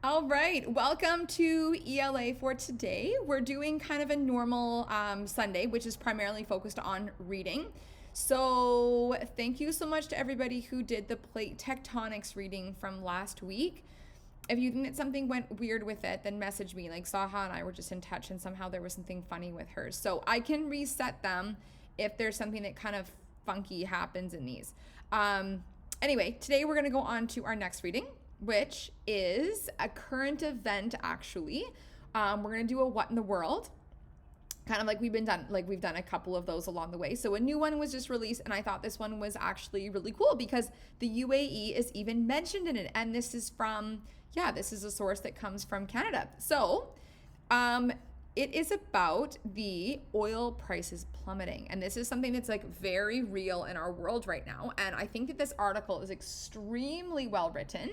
All right, welcome to ELA for today. We're doing kind of a normal Sunday, which is primarily focused on reading. So, thank you so much to everybody who did the plate tectonics reading from last week. If you think that something went weird with it, then message me. Like Saha and I were just in touch, and somehow there was something funny with hers. So, I can reset them if there's something that kind of funky happens in these. Anyway, today we're going to go on to our next reading, which is a current event actually. We're going to do a what in the world, kind of like we've done a couple of those along the way. So a new one was just released, and I thought this one was actually really cool because the UAE is even mentioned in it, and this is a source that comes from Canada. So it is about the oil prices plummeting. And this is something that's like very real in our world right now. And I think that this article is extremely well written.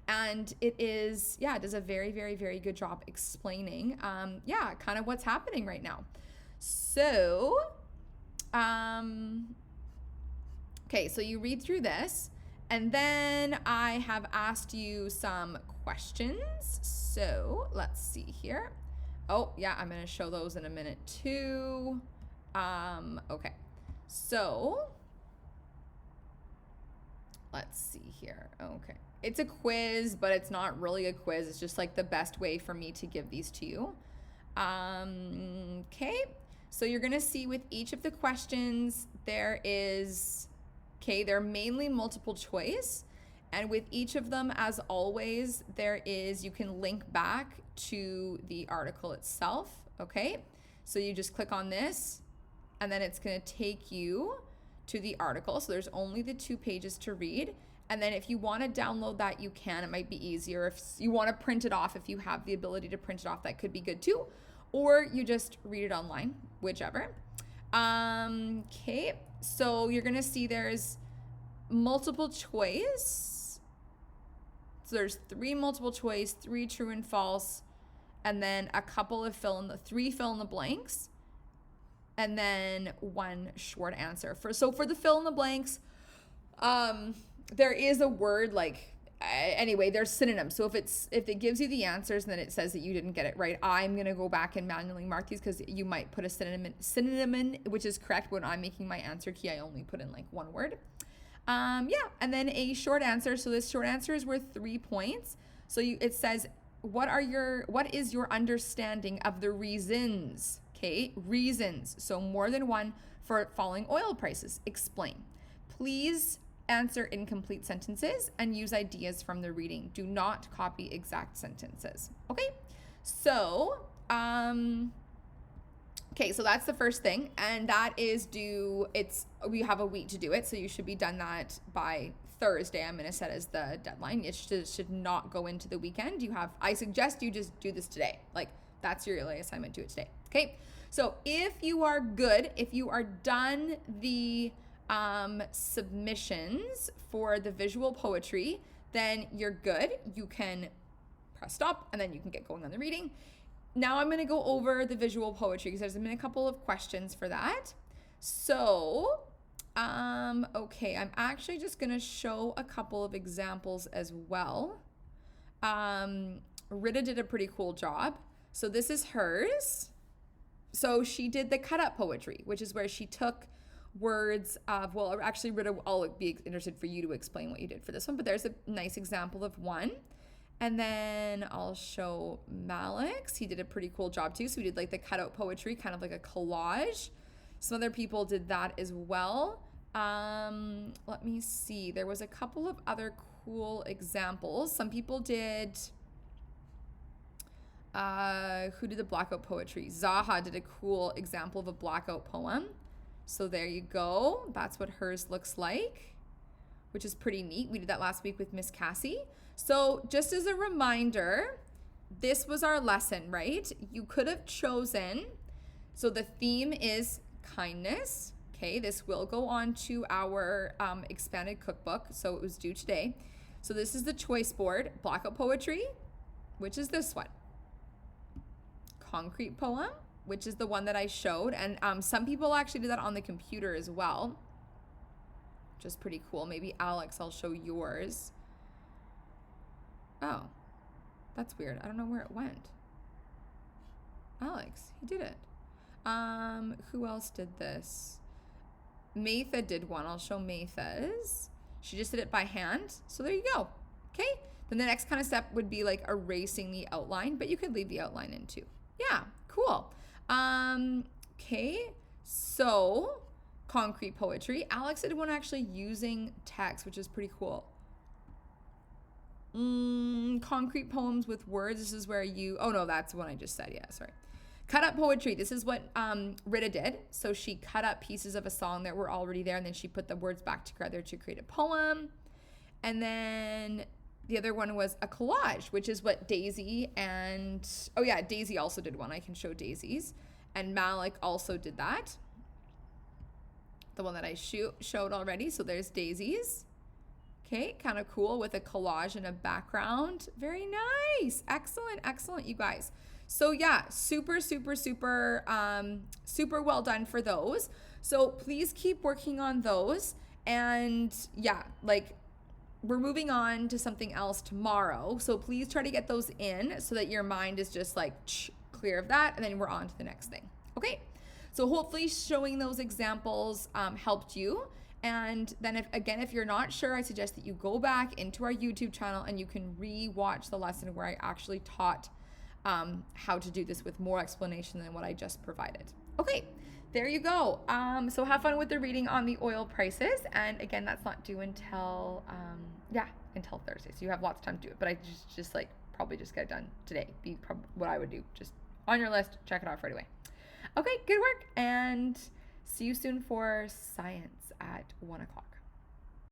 And it does a very, very, very good job explaining, kind of what's happening right now. So, so you read through this, and then I have asked you some questions. So let's see here. Oh, yeah, I'm going to show those in a minute too. Okay. So, let's see here. Okay. It's a quiz, but it's not really a quiz. It's just like the best way for me to give these to you. Okay. So, you're going to see with each of the questions, they're mainly multiple choice. And with each of them, as always, you can link back to the article itself, okay? So you just click on this, and then it's gonna take you to the article. So there's only the 2 pages to read. And then if you wanna download that, you can. It might be easier. If you wanna print it off, if you have the ability to print it off, that could be good too. Or you just read it online, whichever. Okay, so you're gonna see there's multiple choice. So there's 3 multiple choice, 3 true and false, and then a couple of 3 fill in the blanks, and then 1 short answer. For the fill in the blanks, there is a word anyway, there's synonyms. So if it gives you the answers and then it says that you didn't get it right, I'm gonna go back and manually mark these because you might put a synonym in, which is correct. When I'm making my answer key, I only put in like 1 word. And then a short answer. So this short answer is worth 3 points. So it says, what is your understanding of the reasons? Okay, reasons. So more than one for falling oil prices. Explain. Please answer incomplete sentences and use ideas from the reading. Do not copy exact sentences. Okay, so so that's the first thing, and that is we have a week to do it, so you should be done that by Thursday. I'm going to set as the deadline. It should not go into the weekend. I suggest you just do this today. Like, that's your ELA assignment, do it today. Okay, so if you are good, if you are done the submissions for the visual poetry, then you're good. You can press stop, and then you can get going on the reading. Now I'm going to go over the visual poetry because there's been a couple of questions for that. So, okay, I'm actually just going to show a couple of examples as well. Rita did a pretty cool job. So this is hers. So she did the cut up poetry, which is where she took words of, actually Rita, I'll be interested for you to explain what you did for this one, but there's a nice example of one. And then I'll show Malix. He did a pretty cool job too. So we did like the cutout poetry, kind of like a collage. Some other people did that as well. Let me see. There was a couple of other cool examples. Some people did, who did the blackout poetry? Zaha did a cool example of a blackout poem. So there you go. That's what hers looks like, which is pretty neat. We did that last week with Miss Cassie. So just as a reminder, this was our lesson, right? You could have chosen, so the theme is kindness. Okay, this will go on to our expanded cookbook, so it was due today. So this is the choice board, blackout poetry, which is this one. Concrete poem, which is the one that I showed. And some people actually did that on the computer as well, which is pretty cool. Maybe Alex, I'll show yours. Oh, That's weird. I don't know where it went. Alex, he did it. Who else did this? Maytha did one. I'll show Maytha's. She just did it by hand. So there you go. Okay. Then the next kind of step would be like erasing the outline, but you could leave the outline in too. Yeah, cool. Okay. So concrete poetry. Alex did one actually using text, which is pretty cool. Concrete poems with words. This is where you, oh no, that's the one I just said. Yeah, sorry. Cut up poetry. This is what Rita did. So she cut up pieces of a song that were already there, and then she put the words back together to create a poem. And then the other one was a collage, which is what Daisy and, oh yeah, Daisy also did one. I can show Daisy's. And Malik also did that. The one that I showed already. So there's Daisy's. Okay, kind of cool with a collage and a background. Very nice. Excellent, excellent, you guys. So yeah, super, super, super, super well done for those. So please keep working on those. And yeah, like we're moving on to something else tomorrow. So please try to get those in so that your mind is just like clear of that. And then we're on to the next thing. Okay, so hopefully showing those examples helped you. And then if you're not sure, I suggest that you go back into our YouTube channel and you can re-watch the lesson where I actually taught how to do this with more explanation than what I just provided. Okay, there you go. So have fun with the reading on the oil prices. And again, that's not due until, until Thursday. So you have lots of time to do it, but I just like probably just get it done today. Be what I would do. Just on your list, check it off right away. Okay, good work. And see you soon for science at 1 o'clock.